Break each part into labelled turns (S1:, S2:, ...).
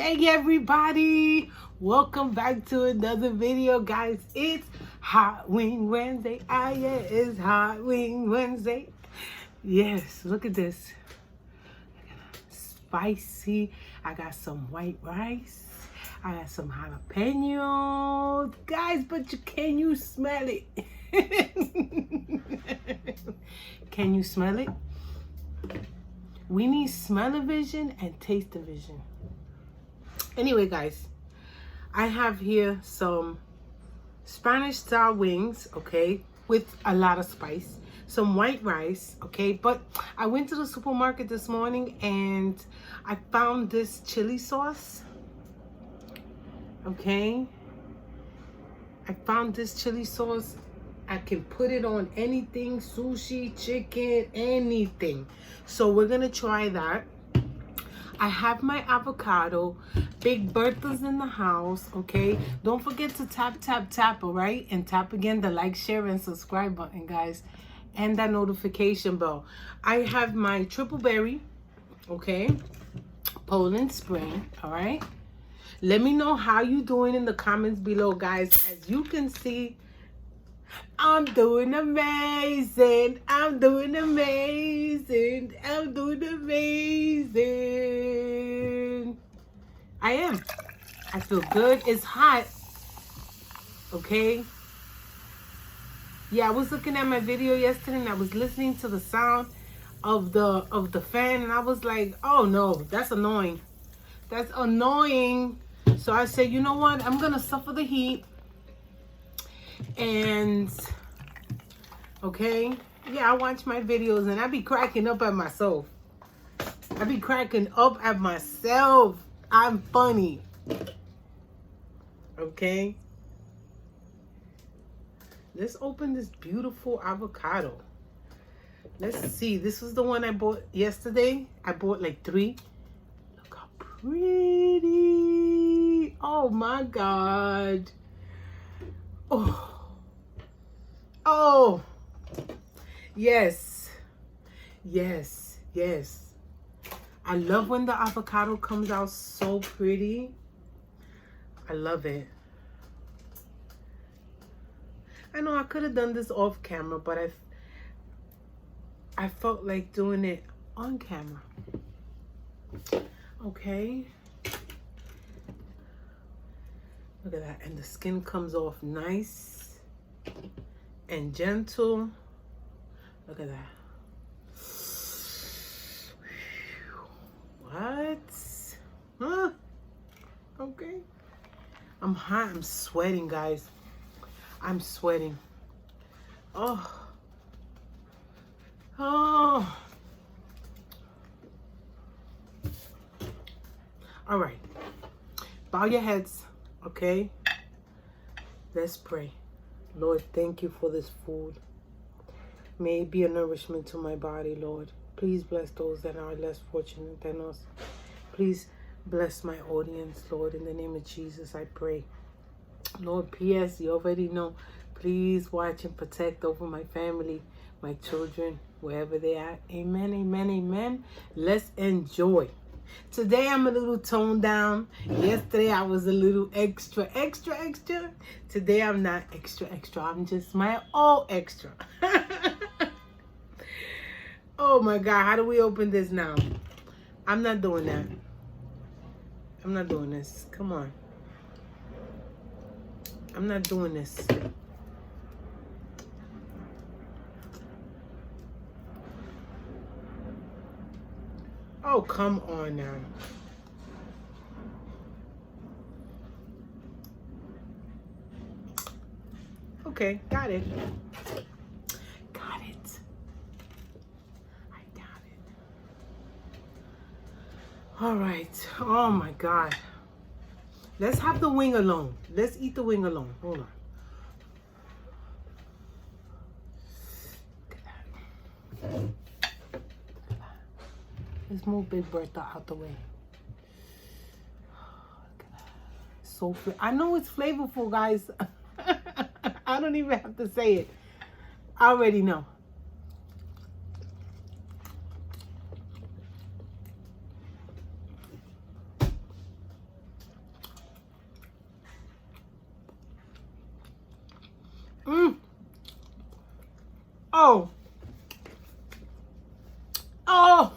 S1: Hey everybody, welcome back to another video, guys. It's Hot Wing Wednesday. Yeah, it's Hot Wing Wednesday. Yes, look at this. Spicy. I got some white rice. I got some jalapenos. Guys, but can you smell it? Can you smell it? We need smell-o-vision and taste-o-vision. Anyway, guys, I have here some Spanish style wings, okay, with a lot of spice, some white rice, okay. But I went to the supermarket this morning and I found this chili sauce, okay. I found this chili sauce. I can put it on anything, sushi, chicken, anything. So we're gonna try that. I have my avocado. Big Bertha's in the house, okay? Don't forget to tap, all right? And tap again the like, share, and subscribe button, guys. And that notification bell. I have my triple berry, okay? Poland Spring, all right? Let me know how you doing in the comments below, guys. As you can see, I'm doing amazing. I'm doing amazing. I'm doing amazing. I am. I feel good. It's hot. Okay. Yeah, I was looking at my video yesterday and I was listening to the sound of the fan and I was like, oh no, that's annoying. That's annoying. So I said, you know what? I'm gonna suffer the heat. And okay, yeah, I watch my videos and I be cracking up at myself. I be cracking up at myself. I'm funny. Okay, let's open this beautiful avocado. Let's see. This was the one I bought yesterday. I bought like 3. Look how pretty. Oh my god. Oh, yes, yes, yes. I love when the avocado comes out so pretty. I love it. I know I could have done this off camera, but I felt like doing it on camera. Okay. Look at that. And the skin comes off nice and gentle. Look at that. What? Huh? Okay. I'm hot. I'm sweating, guys. I'm sweating. Oh. Oh. All right. Bow your heads. Okay. Let's pray. Lord, thank you for this food. May it be a nourishment to my body, Lord. Please bless those that are less fortunate than us. Please bless my audience, Lord. In the name of Jesus, I pray. Lord, P.S., you already know. Please watch and protect over my family, my children, wherever they are. Amen, amen, amen. Let's enjoy. Today I'm a little toned down. Yesterday I was a little extra. Today I'm not extra. I'm just my all extra. Oh my God, how do we open this now? I'm not doing that. I'm not doing this. Come on. I'm not doing this. Oh, come on now. Okay, got it. Got it. I got it. All right. Oh my God. Let's have the wing alone. Let's eat the wing alone. Hold on. Look at that. Let's move Big Bertha out the way. Look at that. So I know it's flavorful, guys. I don't even have to say it. I already know. Oh. Oh.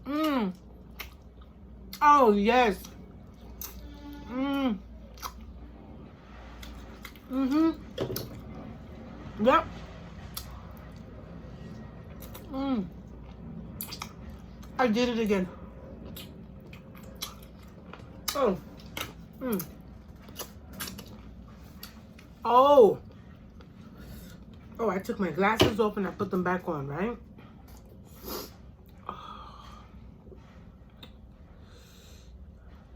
S1: Mmm. Oh, yes. Mmm. Mm-hmm. Yep. Mmm. I did it again. Oh. Mmm. Oh. Oh, I took my glasses off and I put them back on, right? Oh.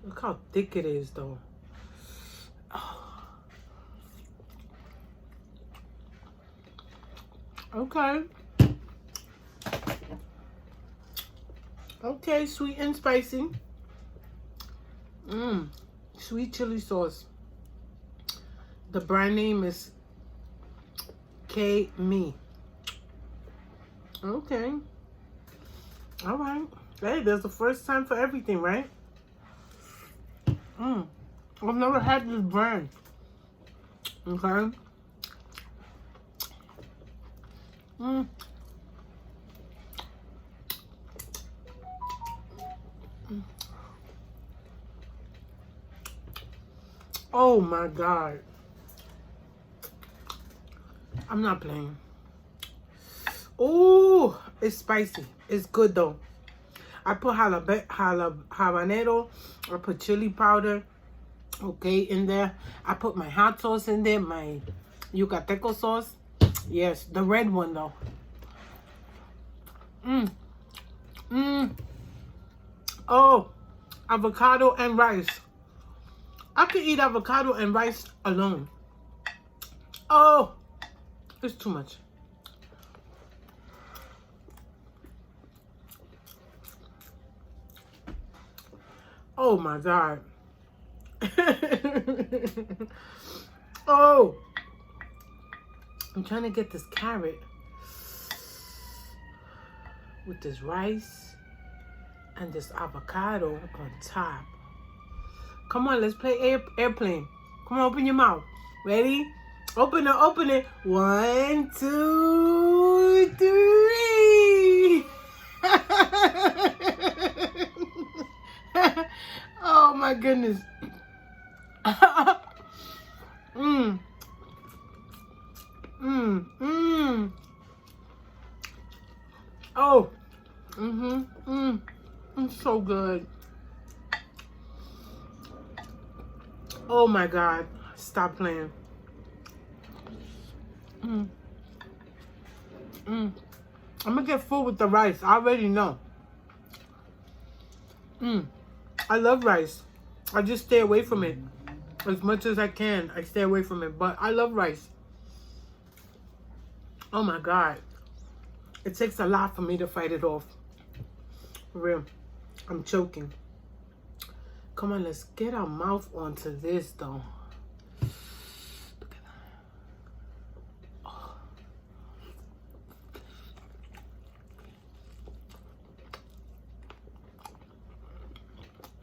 S1: Look how thick it is, though. Oh. Okay. Okay, sweet and spicy. Mmm. Sweet chili sauce. The brand name is Me. Okay. All right. Hey, there's the first time for everything, right? Mmm. I've never had this brand. Okay. Mmm. Oh my God. I'm not playing. Oh, it's spicy. It's good though. I put habanero. I put chili powder. Okay, in there. I put my hot sauce in there. My yucateco sauce. Yes, the red one though. Mmm. Mmm. Oh, avocado and rice. I could eat avocado and rice alone. Oh, it's too much. Oh my God. Oh, I'm trying to get this carrot with this rice and this avocado on top. Come on, let's play airplane. Come on, open your mouth. Ready? Open it, open it. 1, 2, 3. Oh my goodness. Mmm. Mmm. Mmm. Oh. Mm-hmm. Mmm. It's so good. Oh my God. Stop playing. Mmm. Mmm. I'm gonna get full with the rice. I already know. Mmm. I love rice. I just stay away from it. As much as I can, I stay away from it. But I love rice. Oh my God. It takes a lot for me to fight it off. For real. I'm choking. Come on, let's get our mouth onto this though. Look at that. Oh.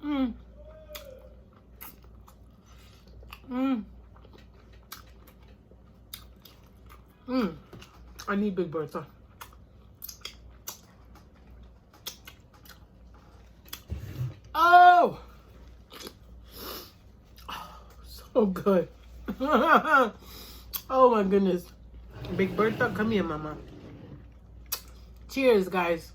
S1: Mmm. Mmm. Mmm. I need Big Bertha. Oh! So good. Oh my goodness. Big Bertha, come here, mama. Cheers, guys.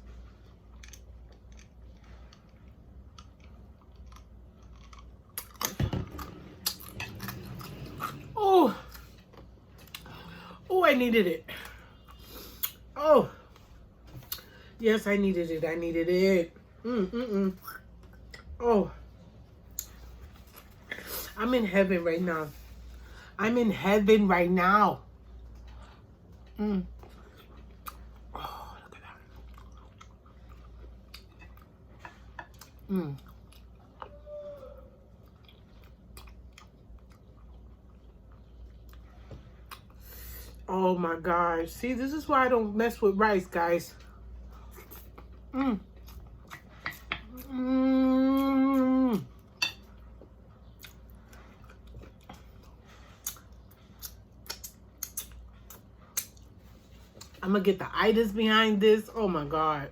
S1: Oh. Oh, I needed it. Oh. Yes, I needed it. I needed it. Oh. I'm in heaven right now. I'm in heaven right now. Oh, look at that. Oh my gosh. See, this is why I don't mess with rice, guys. I'm gonna get the itis behind this. Oh my God.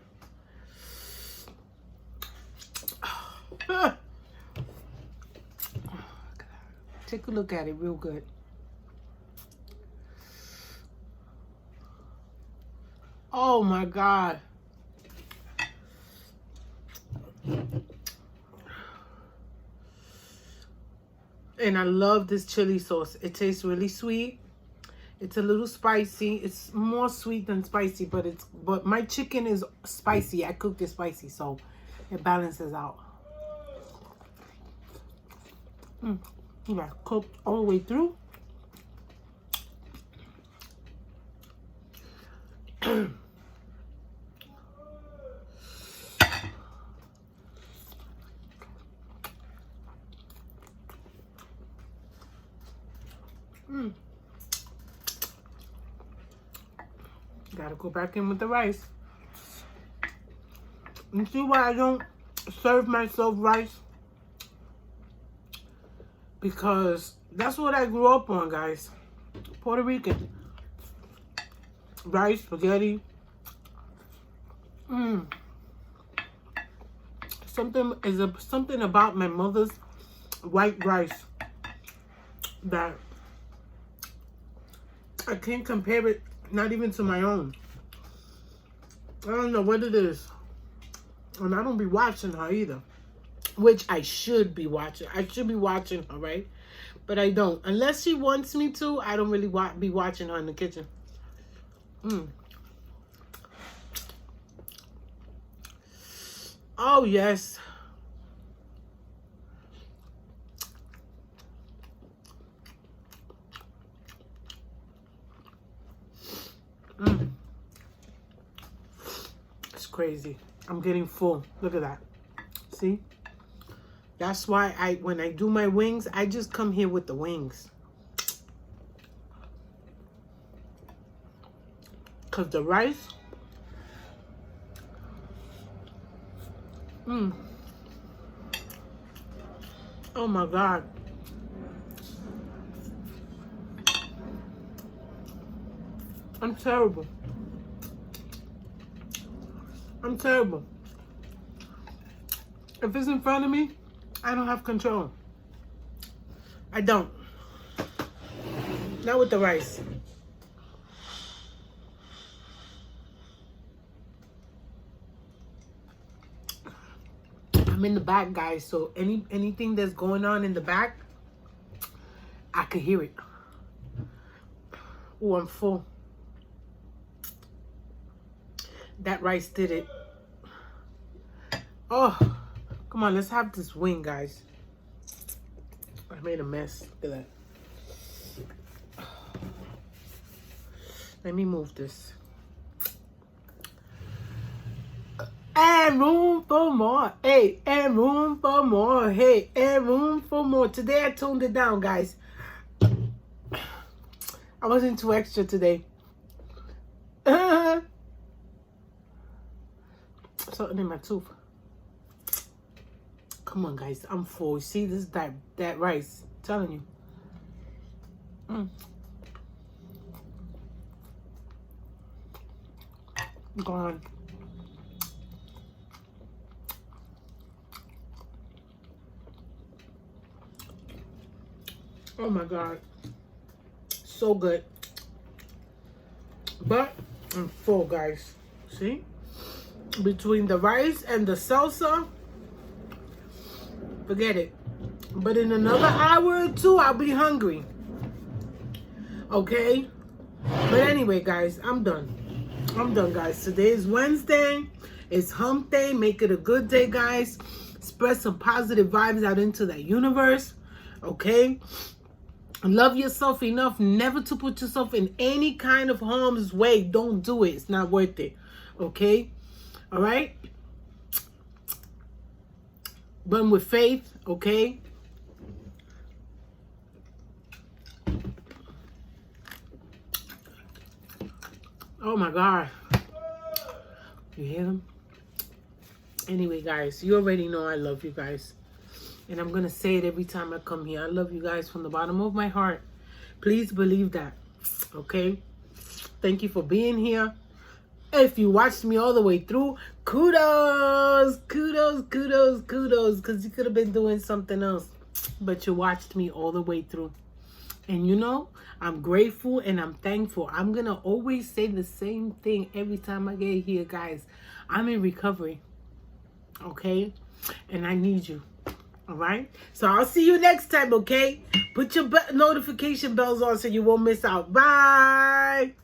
S1: Take a look at it real good. Oh my God. And I love this chili sauce. It tastes really sweet. It's a little spicy. It's more sweet than spicy, but my chicken is spicy. I cooked it spicy, so it balances out. You got cooked all the way through. Gotta go back in with the rice. You see why I don't serve myself rice? Because that's what I grew up on, guys. Puerto Rican. Rice, spaghetti. Something about my mother's white rice that I can't compare it, not even to my own. I don't know what it is. And I don't be watching her either. Which I should be watching. I should be watching her, right? But I don't. Unless she wants me to, I don't really be watching her in the kitchen. Oh, yes. It's crazy. I'm getting full. Look at that. See? That's why when I do my wings, I just come here with the wings. Because the rice, oh my God. I'm terrible. I'm terrible. If it's in front of me, I don't have control. I don't. Not with the rice. I'm in the back, guys, so anything that's going on in the back, I could hear it. Oh, I'm full. That rice did it. Oh, come on, let's have this wing, guys. I made a mess. Look at that. Let me move this. And room for more. Hey, and room for more. Hey, and room for more. Today I toned it down, guys. I wasn't too extra today. Something in my tooth. Come on, guys. I'm full. See this that rice. I'm telling you. Gone. Oh my God. So good. But I'm full, guys. See? Between the rice and the salsa, forget it. But in another hour or two, I'll be hungry. Okay? But anyway, guys, I'm done. I'm done, guys. Today is Wednesday. It's hump day. Make it a good day, guys. Spread some positive vibes out into that universe. Okay? Love yourself enough never to put yourself in any kind of harm's way. Don't do it. It's not worth it. Okay? All right? But with faith, okay? Oh my God. You hear them? Anyway, guys, you already know I love you guys. And I'm going to say it every time I come here. I love you guys from the bottom of my heart. Please believe that. Okay? Thank you for being here. If you watched me all the way through, kudos, because you could have been doing something else. But you watched me all the way through. And you know, I'm grateful and I'm thankful. I'm going to always say the same thing every time I get here, guys. I'm in recovery. Okay? And I need you. All right? So I'll see you next time, okay? Put your notification bells on so you won't miss out. Bye!